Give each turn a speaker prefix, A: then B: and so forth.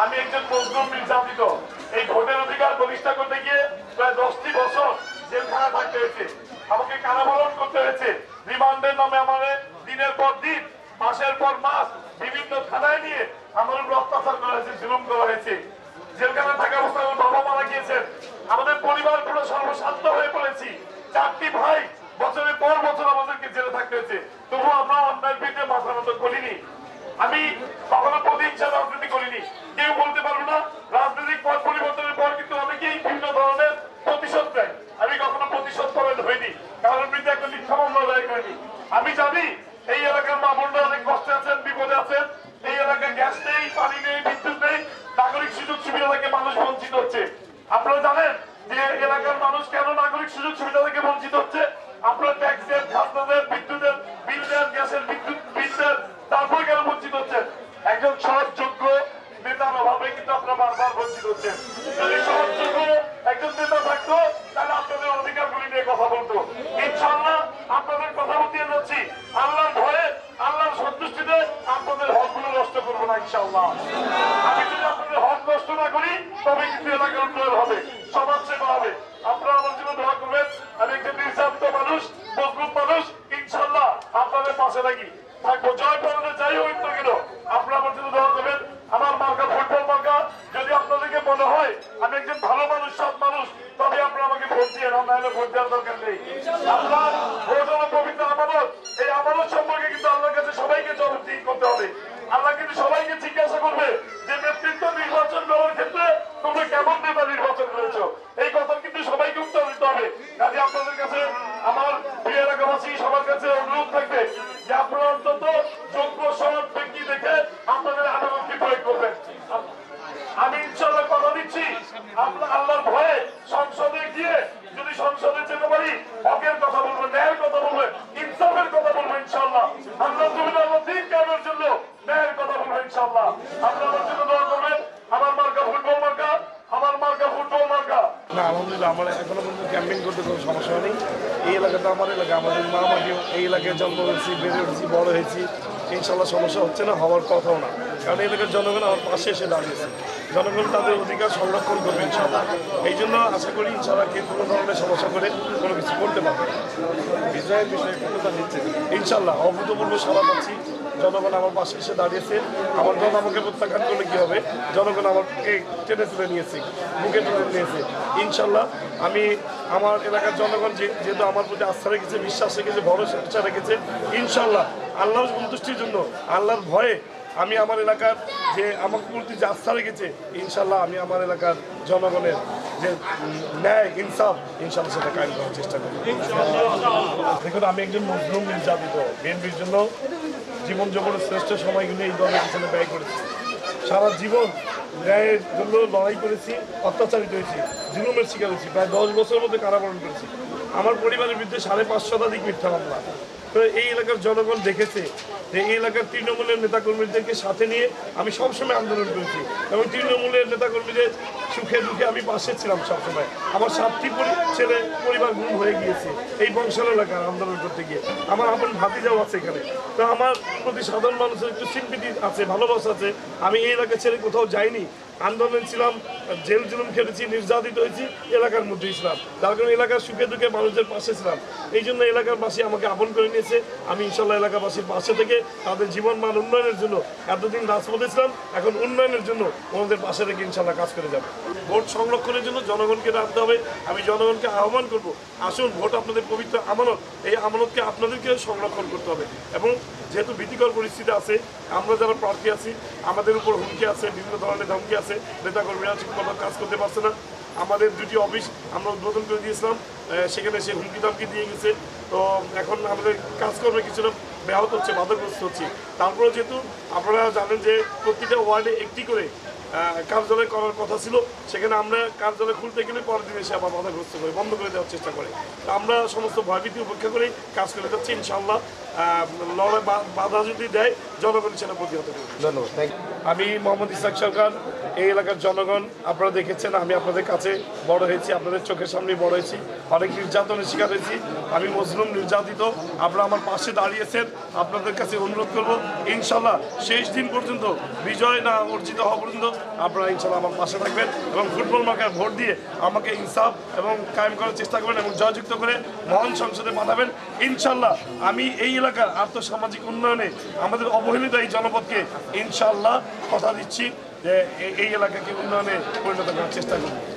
A: আমি একজন মজলুম নির্যাতিত, এই ভোটের অধিকার প্রতিষ্ঠা করতে গিয়ে প্রায় 10টি বছর জেলখানা থাকতে হয়েছে, আমাকে কারাবরণ করতে হয়েছে। রিমান্ডের নামে আমাদের দিনের পর দিন, মাসের পর মাস বিভিন্ন থানায় নিয়ে আমার উপর অত্যাচার করা হয়েছে, জুলুম করা হয়েছে। জেলখানা থাকা অবস্থায় আমার বাবা মারা গিয়েছেন, আমাদের পরিবার পুরো সর্বশান্ত হয়ে পড়েছি। 4টি ভাই বছরের পর বছর আমাদেরকে জেলে থাকতে হয়েছে, তবু আমরা অন্যায়ের বিরুদ্ধে মাথা নত করিনি। আমি কখনো প্রতিহিংসা রাজনীতি করিনি। কেউ বলতে পারবো না রাজনৈতিক পথ পরিবর্তনের পর কিন্তু অনেকেই বিভিন্ন ধরনের প্রতিশোধ দেয়। আমি কখনো প্রতিশোধ করেন হইনি, কারোর বিরুদ্ধে একটা মিথ্যা মামলা দায়ের করিনি। আমি জানি এই এলাকার মা বোনরা অনেক কষ্টে আছেন, বিপদে আছেন। এই এলাকায় গ্যাস নেই, পানি নেই, বিদ্যুৎ নেই, নাগরিক সুযোগ সুবিধা থেকে মানুষ বঞ্চিত হচ্ছে। আপনারা জানেন যে এলাকার মানুষ কেন নাগরিক সুযোগ সুবিধা থেকে বঞ্চিত হচ্ছে? আপনারা ট্যাক্স দেন, খাজনা দেন, বিদ্যুতের বিল দেন, গ্যাসের বিদ্যুৎ বিল দেন, তারপরে কেন বঞ্চিত হচ্ছেন? একজন সৎ যোগ্য নেতার অভাবে কিন্তু আপনারা বারবার বঞ্চিত হচ্ছেন। যদি সৎ যোগ্য একজন নেতা থাকতো তাহলে আপনাদের অধিকারগুলি নিয়ে কথা বলতো। ইনশাআল্লাহ আপনাদের কথা বলতে যাচ্ছি, আল্লাহর ভয়ে, আল্লাহর সন্তুষ্টিতে আপনাদের হকগুলো নষ্ট করবো না ইনশাআল্লাহ। আমি যদি আপনাদের হক নষ্ট না করি তবে কিন্তু এলাকার উন্নয়ন হবে, সমাজ সেবা হবে। আপনারা আমার জন্য দোয়া করবেন। আমি একজন নির্যাতিত মানুষ, মজলুম মানুষ, ইনশাআল্লাহ আপনাদের পাশে থাকবো। জয় পরাজয় যাই হোক না কেন আপনারা আমার জন্য দোয়া করবেন। আমার মার্কা ফুটবল মার্কা। যদি আপনাদেরকে মনে হয় আমি একজন ভালো মানুষ, সৎ মানুষ, তবে আপনারা আমাকে ভোট দিয়ে না, নাহলে ভোট দেওয়ার দরকার নেই। আপনার ভোট হলো পবিত্র আমানত। এই আমানত সম্পর্কে কিন্তু আল্লাহর কাছে সবাইকে জবাবদিহি করতে হবে। আল্লাহ কিন্তু সবাইকে জিজ্ঞাসা করবে যে নেতৃত্ব নির্বাচন করার ক্ষেত্রে তোমরা কেমন নেতা নির্বাচন করেছো, এই কথা কিন্তু সবাইকে উত্তর দিতে হবে। কাজে আপনাদের কাছে আমার প্রিয় এলাকাবাসী সবার কাছে অনুরোধ থাকবে যে আপনারা অন্তত যোগ্য সৎ ব্যক্তি দেখে আপনাদের আদালতকে প্রয়োগ করবেন। আমি ইনশাআল্লাহ কথা দিচ্ছি, আল্লাহর ভয়ে সংসদে গিয়ে যদি সংসদে যেতে পারি, হকের কথা বলবো, ন্যায়ের কথা বলবো, ইনসাফের কথা বলবো ইনশাআল্লাহ। আল্লাহ জমিনে আল্লাহ দিন কায়েমের জন্য ন্যায়ের কথা বলবো ইনশাআল্লাহ। আপনারা আমার জন্য দোয়া করবেন। আমার মার্কা ফুটবল মার্কা, আমার মার্কা ফুটবল মার্কা।
B: না, আলহামদুলিল্লাহ আমার এখনো পর্যন্ত ক্যাম্পেইন করতে কোনো সমস্যা নেই। এই এলাকাটা আমার এলাকা, আমাদের মা মাটিও এই এলাকায় জন্ম হয়েছি, বেড়ে উঠেছি, বড় হয়েছি। ইনশাল্লাহ সমস্যা হচ্ছে না, হওয়ার কথাও না, কারণ এই এলাকার জনগণ আমার পাশে এসে দাঁড়িয়েছে। জনগণ তাদের অধিকার সংরক্ষণ করবে ইনশাল্লাহ। এই জন্য আশা করি ইনশাল্লাহ কেউ কোনো ধরনের সমস্যা করে কোনো কিছু করতে পারবে। বিজয়ের বিষয়ে কতটা নিচ্ছে ইনশাল্লাহ অভূতপূর্ব সাড়া পাচ্ছি। জনগণ আমার পাশে এসে দাঁড়িয়েছে। আমার দল আমাকে প্রত্যাখ্যান করলে কী হবে? জনগণ আমাকে টেনে তুলে নিয়েছে, বুকে তুলে নিয়েছে। ইনশাল্লাহ আমি আমার এলাকার জনগণ যেহেতু আমার প্রতি আস্থা রেখেছে, বিশ্বাস রেখেছে, ভরসা রেখেছে, ইনশাল্লাহ আল্লাহর সন্তুষ্টির জন্য, আল্লাহর ভয়ে আমি আমার এলাকার যে আমার প্রতি যে আস্থা রেখেছে, ইনশাল্লাহ আমি আমার এলাকার জনগণের যে ন্যায় ইনসাফ, ইনশাল্লাহ সেটা কায়েম করার চেষ্টা করি। দেখুন, আমি একজন মজলুম নির্যাতিত, বিএনপির জন্য জীবন জীবনের শ্রেষ্ঠ সময়গুলো এই দলের পিছনে ব্যয় করেছি। সারা জীবন ন্যায়ের জন্য লড়াই করেছি, অত্যাচারিত হয়েছি, জুলুমের শিকার হয়েছি, প্রায় 10 বছরের মধ্যে কারাবরণ করেছি। আমার পরিবারের বিরুদ্ধে 550 শতাধিক মিথ্যা মামলা। তো এই এলাকার জনগণ দেখেছে যে এই এলাকার তৃণমূলের নেতাকর্মীদেরকে সাথে নিয়ে আমি সবসময় আন্দোলন করেছি, এবং তৃণমূলের নেতাকর্মীদের সুখে দুঃখে আমি পাশে ছিলাম সবসময়। আমার 7টি ছেলে পরিবার গুম হয়ে গিয়েছে এই বংশাল এলাকার আন্দোলন করতে গিয়ে। আমার আপন ভাতিজাও আছে এখানে। তো আমার প্রতি সাধারণ মানুষের একটু সিম্পিটি আছে, ভালোবাসা আছে। আমি এই এলাকা ছেড়ে কোথাও যাইনি, আন্দোলন ছিলাম, জেল জুলুম খেটেছি, নির্যাতিত হয়েছি, এলাকার মধ্যেই ছিলাম। যার কারণে এলাকার সুখে দুঃখে মানুষদের পাশে ছিলাম। এই জন্য এলাকারবাসী আমাকে আপন করে নিয়েছে। আমি ইনশাল্লাহ এলাকাবাসীর পাশে থেকে তাদের জীবন মান উন্নয়নের জন্য, এতদিন রাজপথে ছিলাম, এখন উন্নয়নের জন্য ওনাদের পাশে থেকে ইনশাল্লাহ কাজ করে যাবো। ভোট সংরক্ষণের জন্য জনগণকে রাখতে হবে। আমি জনগণকে আহ্বান করব, আসুন, ভোট আপনাদের পবিত্র আমানত, এই আমানতকে আপনাদেরকেও সংরক্ষণ করতে হবে। এবং যেহেতু ভীতিকর পরিস্থিতি আছে, আমরা যারা প্রার্থী আছি আমাদের উপর হুমকি আছে, বিভিন্ন ধরনের ধমকি আছে, নেতাকর্মীরা ঠিকমতো কাজ করতে পারছে না। আমাদের 2টি অফিস আমরা উদ্বোধন করে দিয়েছিলাম, সেখানে সে হুমকি ধমকি দিয়ে গেছে। তো এখন আমাদের কাজকর্মে কিছুটা ব্যাহত হচ্ছে, বাধাগ্রস্ত হচ্ছে। তারপরে যেহেতু আপনারা জানেন যে প্রতিটা ওয়ার্ডে একটি করে কার্যালয় করার কথা ছিল, সেখানে আমরা কার্যালয় খুলতে গেলে পরের দিন এসে আবার বাধাগ্রস্ত করে বন্ধ করে দেওয়ার চেষ্টা করে। তো আমরা সমস্ত ভয়ভীতি উপেক্ষা করেই কাজ করে যাচ্ছি। ইনশাআল্লাহ লড়াই বাধা যদি দেয় জনগণ সেটা প্রতিহত করবে।
C: ধন্যবাদ।
B: আমি মোহাম্মদ ইসহাক সরকার, এই এলাকার জনগণ আপনারা দেখেছেন, আমি আপনাদের কাছে বড় হয়েছি, আপনাদের চোখের সামনে বড় হয়েছি, অনেক নির্যাতনের শিকার হয়েছি, আমি মজলুম নির্যাতিত, আপনারা আমার পাশে দাঁড়িয়েছেন। আপনাদের কাছে অনুরোধ করব ইনশাল্লাহ শেষ দিন পর্যন্ত, বিজয় না অর্জিত হওয়া পর্যন্ত আপনারা ইনশাল্লাহ আমার পাশে থাকবেন এবং ফুটবল মার্কার ভোট দিয়ে আমাকে ইনসাফ এবং কায়েম করার চেষ্টা করবেন এবং জয়যুক্ত করে মহান সংসদে পাঠাবেন। ইনশাল্লাহ আমি এই এলাকার আর্থসামাজিক উন্নয়নে আমাদের অবহেলিত এই জনপদকে ইনশাল্লাহ কথা দিচ্ছি যে এই এলাকাকে উন্নয়নে পরিণত করার চেষ্টা করব।